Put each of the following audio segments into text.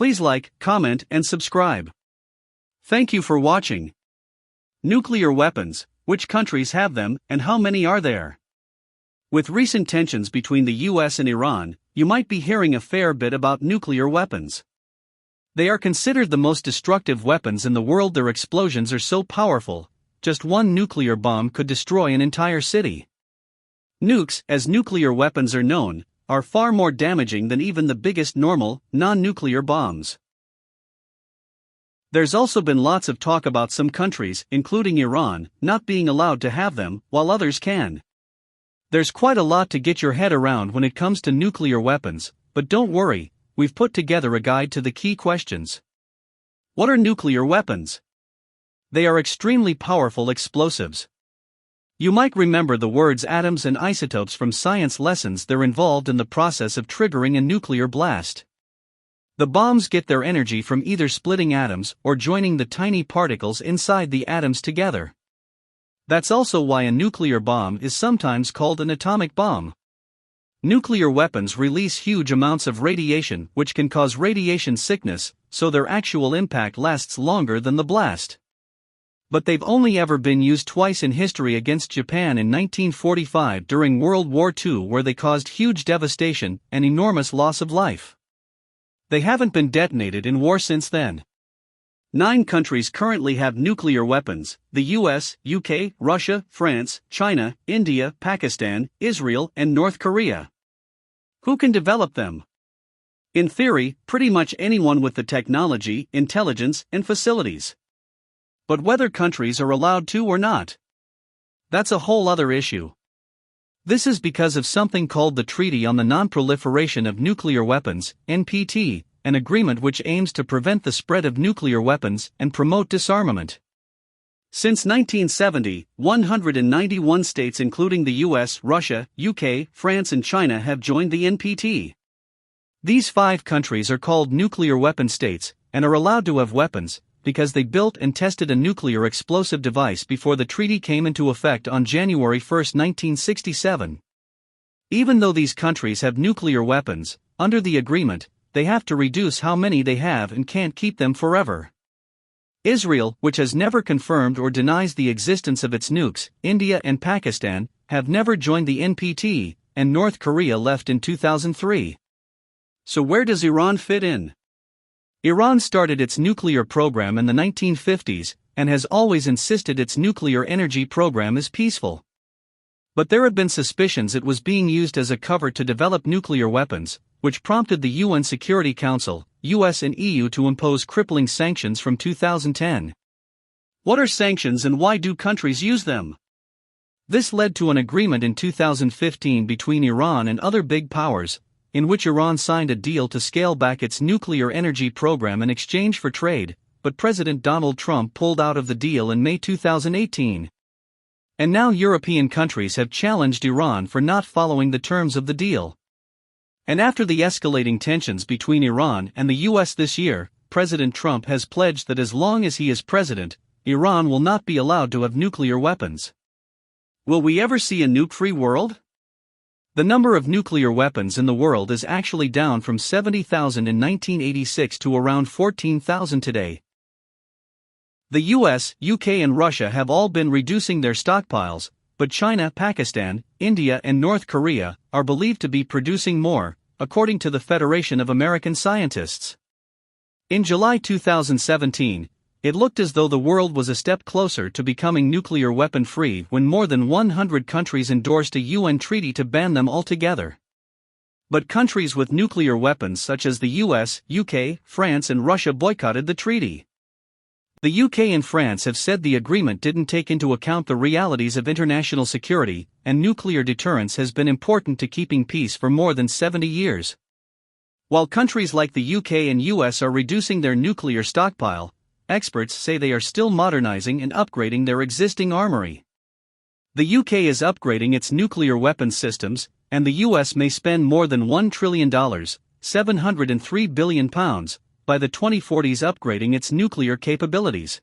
Please like, comment, and subscribe. Thank you for watching. Nuclear weapons: which countries have them, and how many are there? With recent tensions between the US and Iran, you might be hearing a fair bit about nuclear weapons. They are considered the most destructive weapons in the world. Their explosions are so powerful, just one nuclear bomb could destroy an entire city. Nukes, as nuclear weapons are known, are far more damaging than even the biggest normal, non-nuclear bombs. There's also been lots of talk about some countries, including Iran, not being allowed to have them, while others can. There's quite a lot to get your head around when it comes to nuclear weapons, but don't worry, we've put together a guide to the key questions. What are nuclear weapons? They are extremely powerful explosives. You might remember the words atoms and isotopes from science lessons. They're involved in the process of triggering a nuclear blast. The bombs get their energy from either splitting atoms or joining the tiny particles inside the atoms together. That's also why a nuclear bomb is sometimes called an atomic bomb. Nuclear weapons release huge amounts of radiation, which can cause radiation sickness, so their actual impact lasts longer than the blast. But they've only ever been used twice in history: against Japan in 1945 during World War II, where they caused huge devastation and enormous loss of life. They haven't been detonated in war since then. 9 countries currently have nuclear weapons: the US, UK, Russia, France, China, India, Pakistan, Israel, and North Korea. Who can develop them? In theory, pretty much anyone with the technology, intelligence, and facilities. But whether countries are allowed to or not, that's a whole other issue. This is because of something called the Treaty on the Non-Proliferation of Nuclear Weapons, NPT, an agreement which aims to prevent the spread of nuclear weapons and promote disarmament. Since 1970, 191 states including the US, Russia, UK, France and China have joined the NPT. These 5 countries are called nuclear weapon states, and are allowed to have weapons, because they built and tested a nuclear explosive device before the treaty came into effect on January 1, 1967. Even though these countries have nuclear weapons, under the agreement, they have to reduce how many they have and can't keep them forever. Israel, which has never confirmed or denies the existence of its nukes, India and Pakistan have never joined the NPT, and North Korea left in 2003. So where does Iran fit in? Iran started its nuclear program in the 1950s, and has always insisted its nuclear energy program is peaceful. But there have been suspicions it was being used as a cover to develop nuclear weapons, which prompted the UN Security Council, US and EU to impose crippling sanctions from 2010. What are sanctions and why do countries use them? This led to an agreement in 2015 between Iran and other big powers, in which Iran signed a deal to scale back its nuclear energy program in exchange for trade, but President Donald Trump pulled out of the deal in May 2018. And now European countries have challenged Iran for not following the terms of the deal. And after the escalating tensions between Iran and the US this year, President Trump has pledged that as long as he is president, Iran will not be allowed to have nuclear weapons. Will we ever see a nuke-free world? The number of nuclear weapons in the world is actually down from 70,000 in 1986 to around 14,000 today. The US, UK and Russia have all been reducing their stockpiles, but China, Pakistan, India and North Korea are believed to be producing more, according to the Federation of American Scientists. In July 2017, it looked as though the world was a step closer to becoming nuclear weapon-free when more than 100 countries endorsed a UN treaty to ban them altogether. But countries with nuclear weapons such as the US, UK, France and Russia boycotted the treaty. The UK and France have said the agreement didn't take into account the realities of international security, and nuclear deterrence has been important to keeping peace for more than 70 years. While countries like the UK and US are reducing their nuclear stockpile, experts say they are still modernizing and upgrading their existing armory. The UK is upgrading its nuclear weapons systems, and the US may spend more than $1 trillion, £703 billion, by the 2040s upgrading its nuclear capabilities.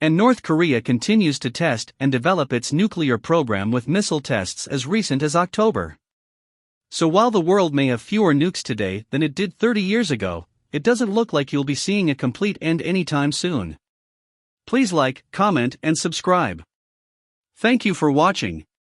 And North Korea continues to test and develop its nuclear program with missile tests as recent as October. So while the world may have fewer nukes today than it did 30 years ago, it doesn't look like you'll be seeing a complete end anytime soon. Please like, comment, and subscribe. Thank you for watching.